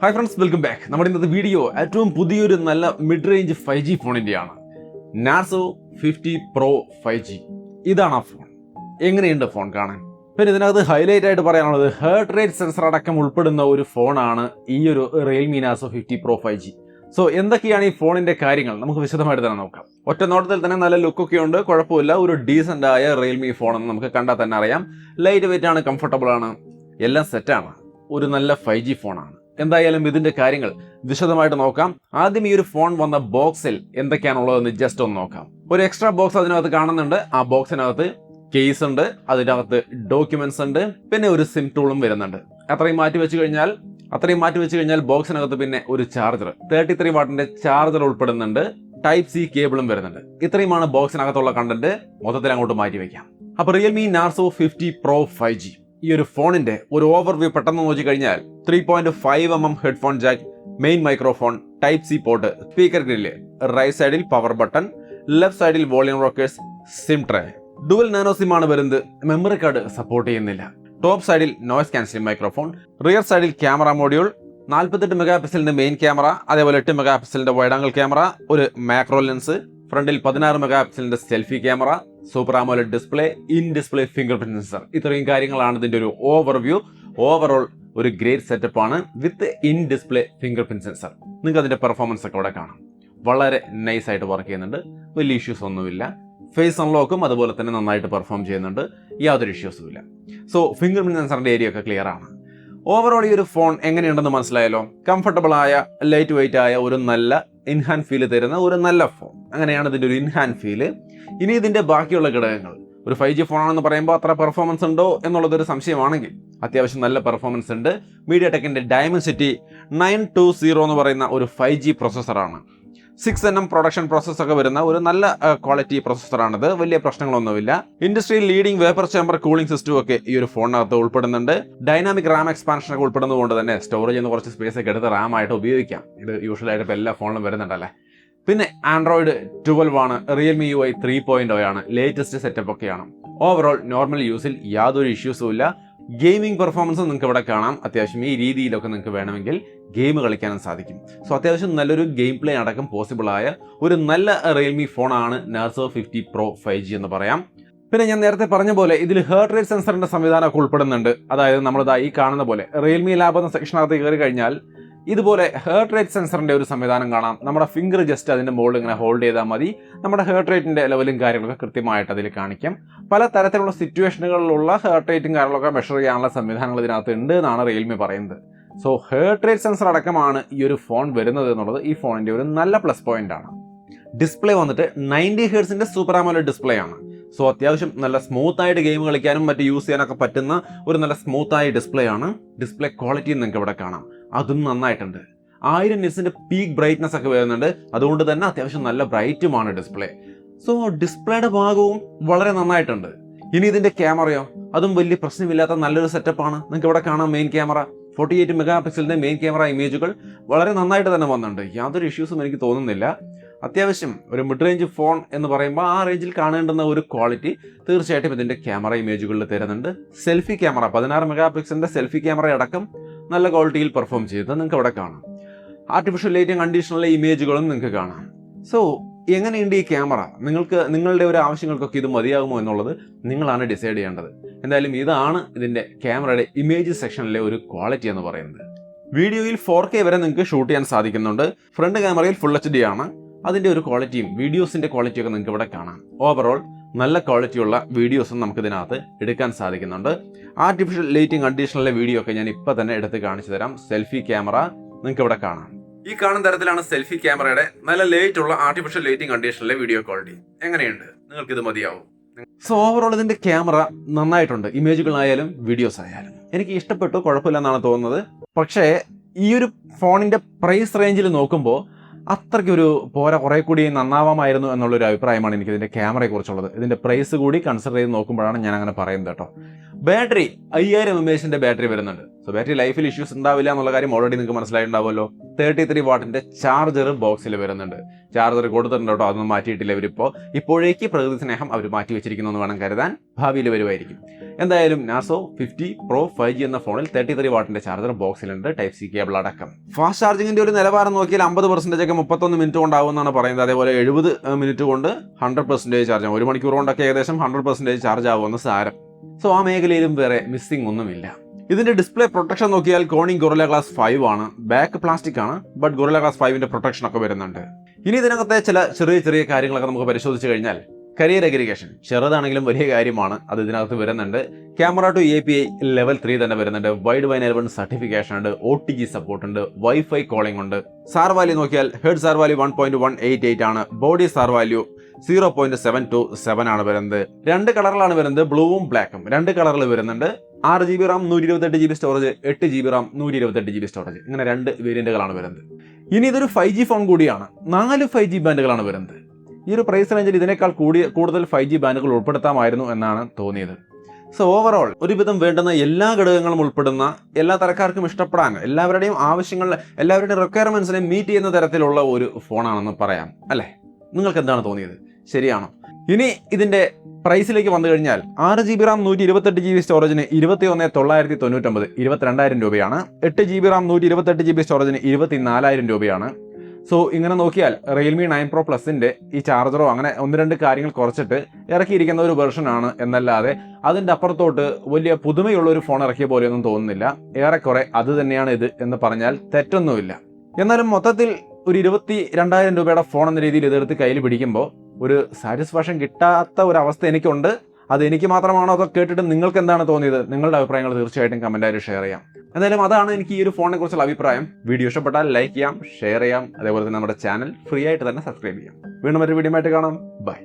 Hi friends, welcome back. നമ്മുടെ ഇന്നത്തെ video ഏറ്റവും പുതിയൊരു നല്ല മിഡ് റേഞ്ച് 5G ഫോണിൻ്റെയാണ്. Narzo 50 Pro 5G. ഇതാണ് ആ ഫോൺ. എങ്ങനെയുണ്ട് ഫോൺ കാണാൻ? പിന്നെ ഇതിനകത്ത് ഹൈലൈറ്റ് ആയിട്ട് പറയാനുള്ളത് ഹേർട്ട് റേറ്റ് സെൻസർ അടക്കം ഉൾപ്പെടുന്ന ഒരു ഫോണാണ് ഈ ഒരു Realme Narzo 50 Pro 5G. So എന്തൊക്കെയാണ് ഈ ഫോണിന്റെ കാര്യങ്ങൾ നമുക്ക് വിശദമായിട്ട് തന്നെ നോക്കാം. ഒറ്റ നോട്ടത്തിൽ തന്നെ നല്ല ലുക്കൊക്കെ ഉണ്ട്, കുഴപ്പമില്ല. ഒരു ഡീസൻ്റ് ആയ റിയൽമി ഫോണെന്ന് നമുക്ക് കണ്ടാൽ തന്നെ അറിയാം. ലൈറ്റ് വെയിറ്റ് ആണ്, കംഫർട്ടബിൾ ആണ്, എല്ലാം സെറ്റാണ്. ഒരു നല്ല 5G ഫോണാണ്. എന്തായാലും ഇതിന്റെ കാര്യങ്ങൾ വിശദമായിട്ട് നോക്കാം. ആദ്യം ഈ ഒരു ഫോൺ വന്ന ബോക്സിൽ എന്തൊക്കെയാണുള്ളതെന്ന് ജസ്റ്റ് ഒന്ന് നോക്കാം. ഒരു എക്സ്ട്രാ ബോക്സ് അതിനകത്ത് കാണുന്നുണ്ട്. ആ ബോക്സിനകത്ത് കേസ് ഉണ്ട്, അതിനകത്ത് ഡോക്യുമെന്റ്സ് ഉണ്ട്, പിന്നെ ഒരു സിം ടൂളും വരുന്നുണ്ട്. അത്രയും മാറ്റി വെച്ച് കഴിഞ്ഞാൽ ബോക്സിനകത്ത് പിന്നെ ഒരു ചാർജർ 33 വാട്ടിന്റെ ചാർജർ ഉൾപ്പെടുന്നുണ്ട്. ടൈപ്പ് സി കേബിളും വരുന്നുണ്ട്. ഇത്രയുമാണ് ബോക്സിനകത്തുള്ള കണ്ടന്റ്. മൊത്തത്തിൽ അങ്ങോട്ട് മാറ്റി വെക്കാം. അപ്പൊ Realme Narzo 50 Pro 5G ഈ ഒരു ഫോണിന്റെ ഒരു ഓവർവ്യൂ പെട്ടെന്ന് നോക്കി കഴിഞ്ഞാൽ 3.5mm headphone jack, main microphone, type C port, speaker grill, right സൈഡിൽ പവർ ബട്ടൺ, ലെഫ്റ്റ് സൈഡിൽ volume rockers, SIM tray, dual nano SIM ആണ് വരുന്നത്. മെമ്മറി കാർഡ് സപ്പോർട്ട് ചെയ്യുന്നില്ല. ടോപ്പ് സൈഡിൽ നോയ്സ് ക്യാൻസലിംഗ് മൈക്രോഫോൺ, റിയർ സൈഡിൽ ക്യാമറ മോഡ്യൂൾ, 48 മെഗാ പിക്സലിന്റെ main camera, അതേപോലെ 8 mega പിക്സലിന്റെ വൈഡ് ആംഗിൾ ക്യാമറ, ഒരു മാക്രോ ലെൻസ്, ഫ്രണ്ടിൽ 16 മെഗാ പിക്സലിന്റെ selfie camera, super AMOLED display, in display fingerprint sensor. ഇത്രയും കാര്യങ്ങളാണ് ഇതിന്റെ ഒരു ഓവർവ്യൂ. ഓവറോൾ ഒരു ഗ്രേറ്റ് സെറ്റപ്പ് ആണ് with in display fingerprint sensor. നിങ്ങൾക്ക് അതിന്റെ പെർഫോമൻസ് ഒക്കെ ഇവിടെ കാണാം. വളരെ നൈസ് ആയിട്ട് വർക്ക് ചെയ്യുന്നുണ്ട്. വലിയ ഇഷ്യൂസ് ഒന്നുമില്ല. ഫേസ് അൺലോക്കും അതുപോലെ തന്നെ നന്നായിട്ട് പെർഫോം ചെയ്യുന്നുണ്ട്. യാതൊരു ഇഷ്യൂസും ഇല്ല. സോ ഫിംഗർ പ്രിന്റ് സെൻസറിന്റെ ഏരിയ ഒക്കെ ക്ലിയർ ആണ്. ഓവറോൾ ഈ ഒരു ഫോൺ എങ്ങനെയുണ്ടെന്ന് മനസ്സിലായല്ലോ. കംഫർട്ടബിൾ ആയ, ലൈറ്റ് വെയിറ്റ് ആയ, ഒരു നല്ല ഇൻഹാൻഡ് ഫീല് തരുന്ന ഒരു നല്ല ഫോൺ. അങ്ങനെയാണ് ഇതിന്റെ ഒരു ഇൻഹാൻഡ് ഫീല്. ഇനി ഇതിന്റെ ബാക്കിയുള്ള ഘടകങ്ങൾ, ഒരു 5G ഫോണാണെന്ന് പറയുമ്പോൾ അത്ര പെർഫോമൻസ് ഉണ്ടോ എന്നുള്ളതൊരു സംശയമാണെങ്കിൽ അത്യാവശ്യം നല്ല പെർഫോമൻസ് ഉണ്ട്. മീഡിയടെക്കിന്റെ ഡയമൻസിറ്റി 920 എന്ന് പറയുന്ന ഒരു 5G പ്രോസസ്സറാണ്. 6nm പ്രൊഡക്ഷൻ പ്രോസസ് ഒക്കെ വരുന്ന ഒരു നല്ല ക്വാളിറ്റി പ്രോസസ്സറാണിത്. വലിയ പ്രശ്നങ്ങളൊന്നുമില്ല. ഇൻഡസ്ട്രിയിൽ leading vapour chamber cooling system ഒക്കെ ഈ ഒരു ഫോണിനകത്ത് ഉൾപ്പെടുന്നുണ്ട്. ഡൈനാമിക് റാം എക്സ്പാൻഷൻ ഒക്കെ ഉൾപ്പെടുന്നതുകൊണ്ട് തന്നെ സ്റ്റോറേജ് എന്ന് കുറച്ച് സ്പേസ് ഒക്കെ എടുത്ത് റാം ആയിട്ട് ഉപയോഗിക്കാം. ഇത് യൂഷ്വലായിട്ട് ഇപ്പോൾ എല്ലാ ഫോണിലും വരുന്നുണ്ടല്ലേ. പിന്നെ ആൻഡ്രോയിഡ് 12 ആണ്. റിയൽമി UI 3.0 ആണ്. ലേറ്റസ്റ്റ് സെറ്റപ്പ് ഒക്കെയാണ്. ഓവറോൾ നോർമൽ യൂസിൽ യാതൊരു ഇഷ്യൂസും ഇല്ല. ഗെയിമിംഗ് പെർഫോമൻസ് നിങ്ങൾക്ക് ഇവിടെ കാണാം. അത്യാവശ്യം ഈ രീതിയിലൊക്കെ നിങ്ങൾക്ക് വേണമെങ്കിൽ ഗെയിം കളിക്കാനും സാധിക്കും. സോ അത്യാവശ്യം നല്ലൊരു ഗെയിം പ്ലേ അടക്കം പോസിബിൾ ആയ ഒരു നല്ല റിയൽമി ഫോണാണ് Narzo 50 Pro 5G എന്ന് പറയാം. പിന്നെ ഞാൻ നേരത്തെ പറഞ്ഞ പോലെ ഇതിൽ ഹേർട്ട് റേറ്റ് സെൻസറിന്റെ സംവിധാനമൊക്കെ ഉൾപ്പെടുന്നുണ്ട്. അതായത് നമ്മളിതാ ഈ കാണുന്ന പോലെ റിയൽമി ലാബ് എന്ന സെക്ഷനകത്ത് കയറി കഴിഞ്ഞാൽ ഇതുപോലെ ഹേർട്ട് റേറ്റ് സെൻസറിന്റെ ഒരു സംവിധാനം കാണാം. നമ്മുടെ ഫിംഗർ ജസ്റ്റ് അതിന്റെ മുകളിൽ ഇങ്ങനെ ഹോൾഡ് ചെയ്താൽ മതി. നമ്മുടെ ഹേർട്ട് റേറ്റിന്റെ ലെവലും കാര്യങ്ങളൊക്കെ കൃത്യമായിട്ട് അതിൽ കാണിക്കാം. പല തരത്തിലുള്ള സിറ്റുവേഷനുകളിലുള്ള ഹേർട്ട് റേറ്റും കാര്യങ്ങളൊക്കെ മെഷർ ചെയ്യാനുള്ള സംവിധാനങ്ങൾ ഇതിനകത്ത് ഉണ്ട് എന്നാണ് റിയൽമി പറയുന്നത്. സോ ഹേർട്ട് റേറ്റ് സെൻസർ അടക്കമാണ് ഈ ഒരു ഫോൺ വരുന്നത് എന്നുള്ളത് ഈ ഫോണിന്റെ ഒരു നല്ല പ്ലസ് പോയിന്റ് ആണ്. ഡിസ്പ്ലേ വന്നിട്ട് 90 ഹെർട്സിന്റെ സൂപ്പർ ആമോലെഡ് ഡിസ്പ്ലേ ആണ്. സോ അത്യാവശ്യം നല്ല സ്മൂത്ത് ആയിട്ട് ഗെയിം കളിക്കാനും മറ്റ് യൂസ് ചെയ്യാനൊക്കെ പറ്റുന്ന ഒരു നല്ല സ്മൂത്ത് ആയ ഡിസ്പ്ലേ ആണ്. ഡിസ്പ്ലേ ക്വാളിറ്റി നിങ്ങൾക്ക് ഇവിടെ കാണാം. അതും നന്നായിട്ടുണ്ട്. 1000 നിറ്റ്സിന്റെ പീക്ക് ബ്രൈറ്റ്നസ് ഒക്കെ വരുന്നുണ്ട്. അതുകൊണ്ട് തന്നെ അത്യാവശ്യം നല്ല ബ്രൈറ്റുമാണ് ഡിസ്പ്ലേ. സോ ഡിസ്പ്ലേയുടെ ഭാഗവും വളരെ നന്നായിട്ടുണ്ട്. ഇനി ഇതിന്റെ ക്യാമറയോ, അതും വലിയ പ്രശ്നമില്ലാത്ത നല്ലൊരു സെറ്റപ്പാണ്. നിങ്ങൾക്ക് ഇവിടെ കാണാം മെയിൻ ക്യാമറ 48 മെഗാ പിക്സലിന്റെ മെയിൻ ക്യാമറ ഇമേജുകൾ വളരെ നന്നായിട്ട് തന്നെ വന്നിട്ടുണ്ട്. യാതൊരു ഇഷ്യൂസും എനിക്ക് തോന്നുന്നില്ല. അത്യാവശ്യം ഒരു മിഡ് റേഞ്ച് ഫോൺ എന്ന് പറയുമ്പോൾ ആ റേഞ്ചിൽ കാണേണ്ടുന്ന ഒരു ക്വാളിറ്റി തീർച്ചയായിട്ടും ഇതിന്റെ ക്യാമറ ഇമേജുകളിൽ തരുന്നുണ്ട്. സെൽഫി ക്യാമറ 16 മെഗാ പിക്സലിന്റെ സെൽഫി ക്യാമറ അടക്കം നല്ല ക്വാളിറ്റിയിൽ പെർഫോം ചെയ്ത് നിങ്ങൾക്ക് ഇവിടെ കാണാം. ആർട്ടിഫിഷ്യൽ ലൈറ്റിംഗ് കണ്ടീഷനുള്ള ഇമേജുകളും നിങ്ങൾക്ക് കാണാം. സോ എങ്ങനെയുണ്ട് ഈ ക്യാമറ? നിങ്ങൾക്ക് നിങ്ങളുടെ ഒരു ആവശ്യങ്ങൾക്കൊക്കെ ഇത് മതിയാകുമോ എന്നുള്ളത് നിങ്ങളാണ് ഡിസൈഡ് ചെയ്യേണ്ടത്. എന്തായാലും ഇതാണ് ഇതിന്റെ ക്യാമറയുടെ ഇമേജ് സെക്ഷനിലെ ഒരു ക്വാളിറ്റി എന്ന് പറയുന്നത്. വീഡിയോയിൽ 4K വരെ നിങ്ങൾക്ക് ഷൂട്ട് ചെയ്യാൻ സാധിക്കുന്നുണ്ട്. ഫ്രണ്ട് ക്യാമറയിൽ ഫുൾ HD ആണ്. അതിന്റെ ഒരു ക്വാളിറ്റിയും വീഡിയോസിന്റെ ക്വാളിറ്റിയൊക്കെ നിങ്ങൾക്ക് ഇവിടെ കാണാം. ഓവറോൾ നല്ല ക്വാളിറ്റിയുള്ള വീഡിയോസും നമുക്ക് ഇതിനകത്ത് എടുക്കാൻ സാധിക്കുന്നുണ്ട്. ആർട്ടിഫിഷ്യൽ ലൈറ്റിംഗ് കണ്ടീഷനിലെ വീഡിയോ ഒക്കെ ഞാൻ ഇപ്പൊ തന്നെ എടുത്ത് കാണിച്ചു തരാം. സെൽഫി ക്യാമറ നിങ്ങൾക്ക് ഇവിടെ കാണാം. ഈ കാണുന്ന തരത്തിലാണ് സെൽഫി ക്യാമറയുടെ നല്ല ലൈറ്റ് ഉള്ള ആർട്ടിഫിഷ്യൽ ലൈറ്റിംഗ് കണ്ടീഷനിലെ വീഡിയോ ക്വാളിറ്റി. എങ്ങനെയുണ്ട്? നിങ്ങൾക്ക് ഇത് മതിയാവും. സോ ഓവറോൾ ഇതിന്റെ ക്യാമറ നന്നായിട്ടുണ്ട്. ഇമേജുകളായാലും വീഡിയോസ് ആയാലും എനിക്ക് ഇഷ്ടപ്പെട്ടു. കുഴപ്പമില്ലെന്നാണ് തോന്നുന്നത്. പക്ഷേ ഈ ഒരു ഫോണിന്റെ പ്രൈസ് റേഞ്ചിൽ നോക്കുമ്പോൾ അത്രയ്ക്കൊരു പോരാ, കുറെ കൂടി നന്നാവാമായിരുന്നു എന്നുള്ളൊരു അഭിപ്രായമാണ് എനിക്ക് ഇതിന്റെ ക്യാമറയെ കുറിച്ചുള്ളത്. ഇതിന്റെ പ്രൈസ് കൂടി കൺസിഡർ ചെയ്ത് നോക്കുമ്പോഴാണ് ഞാൻ അങ്ങനെ പറയുന്നത് കേട്ടോ. ബാറ്ററി 5000 mAh ബാറ്ററി വരുന്നുണ്ട്. സോ സോ ബാറ്ററി ലൈഫിൽ ഇഷ്യൂസ് ഉണ്ടാവില്ല എന്നുള്ള കാര്യം ഓൾറെഡി നിങ്ങൾക്ക് മനസ്സിലായിട്ടുണ്ടാവുമല്ലോ. 33 വാട്ടിന്റെ ചാർജർ ബോക്സിൽ വരുന്നുണ്ട്. ചാർജർ കൊടുത്തിട്ടുണ്ട് കേട്ടോ, അതൊന്നും മാറ്റിയിട്ടില്ല ഇപ്പോഴേക്ക് പ്രകൃതി സ്നേഹം അവർ മാറ്റി വെച്ചിരിക്കുന്നു എന്ന് വേണം കരുതാൻ. ഭാവിയിൽ വരുമായിരിക്കും. എന്തായാലും നാർസോ 50 Pro 5G എന്ന ഫോണിൽ 33 വാട്ടിന്റെ ചാർജർ ബോക്സിലുണ്ട്, ടൈപ്പ് സി കേബിൾ അടക്കം. ഫാസ്റ്റ് ചാർജിങ്ങിന്റെ ഒരു നിലവാരം നോക്കിയാൽ 50% ഒക്കെ 31 മിനിറ്റ് കൊണ്ടാവുമെന്നാണ് പറയുന്നത്. അതേപോലെ 70 മിനിറ്റ് കൊണ്ട് 100% ചാർജ് ആവും. 1 മണിക്കൂർ കൊണ്ടൊക്കെ ഏകദേശം 100% ചാർജ് ആവുമെന്ന് സാരം. സോ ആ മേഖലയിലും വേറെ മിസ്സിംഗ് ഒന്നുമില്ല. ഇതിന്റെ ഡിസ്പ്ലേ പ്രൊട്ടക്ഷൻ നോക്കിയാൽ കോണിംഗ് ഗൊറില്ല ഗ്ലാസ് 5 ആണ്. ബാക്ക് പ്ലാസ്റ്റിക് ആണ്, ബട്ട് ഗൊറില്ല ഗ്ലാസ് 5ന്റെ പ്രൊട്ടക്ഷൻ ഒക്കെ വരുന്നുണ്ട്. ഇനി ഇതിനകത്തെ ചില ചെറിയ കാര്യങ്ങളൊക്കെ നമുക്ക് പരിശോധിച്ച് കഴിഞ്ഞാൽ, കരിയർ അഗ്രിഗേഷൻ ചെറുതാണെങ്കിലും വലിയ കാര്യമാണ്, അത് ഇതിനകത്ത് വരുന്നുണ്ട്. ക്യാമറ ടു API ലെവൽ 3 തന്നെ വരുന്നുണ്ട്. വൈഡ് വൈൻ L1 സർട്ടിഫിക്കേഷൻ ഉണ്ട്, OTG സപ്പോർട്ട് ഉണ്ട്, വൈഫൈ കോളിംഗ് ഉണ്ട്. സാർ വാല്യൂ നോക്കിയാൽ ഹെഡ് സാർ വാല്യൂ 1.188 ആണ്. ബോഡി സാർ വാല്യൂ 0.727 ആണ് വരുന്നത്. 2 കളറിലാണ് വരുന്നത്, ബ്ലൂവും ബ്ലാക്കും. 2 കളറിൽ വരുന്നുണ്ട്. 6GB RAM 128GB storage, 8GB RAM 128GB storage, ഇങ്ങനെ 2 വേരിയന്റുകളാണ് വരുന്നത്. ഇനി ഇതൊരു 5G ഫോൺ കൂടിയാണ്. 4 5G ബാൻഡുകളാണ് വരുന്നത്. ഈ ഒരു പ്രൈസ് റേഞ്ചിൽ ഇതിനേക്കാൾ കൂടുതൽ 5G ബാൻഡുകൾ ഉൾപ്പെടുത്താമായിരുന്നു എന്നാണ് തോന്നിയത്. സോ ഓവറോൾ ഒരുവിധം വേണ്ടുന്ന എല്ലാ ഘടകങ്ങളും ഉൾപ്പെടുന്ന, എല്ലാ തരക്കാർക്കും ഇഷ്ടപ്പെടാൻ, എല്ലാവരുടെയും ആവശ്യങ്ങൾ, എല്ലാവരുടെയും റിക്വയർമെന്റ്സിനെ മീറ്റ് ചെയ്യുന്ന തരത്തിലുള്ള ഒരു ഫോണാണെന്ന് പറയാം അല്ലേ? നിങ്ങൾക്ക് എന്താണ് തോന്നിയത്? ശരിയാണോ? ഇനി ഇതിന്റെ പ്രൈസിലേക്ക് വന്നു കഴിഞ്ഞാൽ 6GB RAM 128GB സ്റ്റോറേജിന് 21,999, 22,000 രൂപയാണ്. 8GB RAM 128GB സ്റ്റോറേജിന് 24,000 രൂപയാണ്. സോ ഇങ്ങനെ നോക്കിയാൽ Realme 9 Pro Plusന്റെ ഈ ചാർജറോ അങ്ങനെ 1-2 കാര്യങ്ങൾ കുറച്ചിട്ട് ഇറക്കിയിരിക്കുന്ന ഒരു വെർഷനാണ് എന്നല്ലാതെ അതിൻ്റെ അപ്പുറത്തോട്ട് വലിയ പുതുമയുള്ള ഒരു ഫോൺ ഇറക്കിയ പോലെയൊന്നും തോന്നുന്നില്ല. ഏറെക്കുറെ അത് തന്നെയാണ് ഇത് എന്ന് പറഞ്ഞാൽ തെറ്റൊന്നുമില്ല. എന്നാലും മൊത്തത്തിൽ ഒരു 22,000 രൂപയുടെ ഫോൺ എന്ന രീതിയിൽ ഇതെടുത്ത് കയ്യിൽ പിടിക്കുമ്പോൾ ഒരു സാറ്റിസ്ഫാക്ഷൻ കിട്ടാത്ത ഒരു അവസ്ഥ എനിക്കുണ്ട്. അത് എനിക്ക് മാത്രമാണോ അതോ കേട്ടിട്ട് നിങ്ങൾക്ക് എന്താണ് തോന്നിയത്? നിങ്ങളുടെ അഭിപ്രായങ്ങൾ തീർച്ചയായിട്ടും കമന്റായിട്ട് ഷെയർ ചെയ്യാം. എന്തായാലും അതാണ് എനിക്ക് ഈ ഒരു ഫോണിനെ കുറിച്ചുള്ള അഭിപ്രായം. വീഡിയോ ഇഷ്ടപ്പെട്ടാൽ ലൈക്ക് ചെയ്യാം, ഷെയർ ചെയ്യാം, അതേപോലെ തന്നെ നമ്മുടെ ചാനൽ ഫ്രീ ആയിട്ട് തന്നെ സബ്സ്ക്രൈബ് ചെയ്യാം. വീണ്ടും ഒരു വീഡിയോ ആയിട്ട് കാണാം. ബൈ.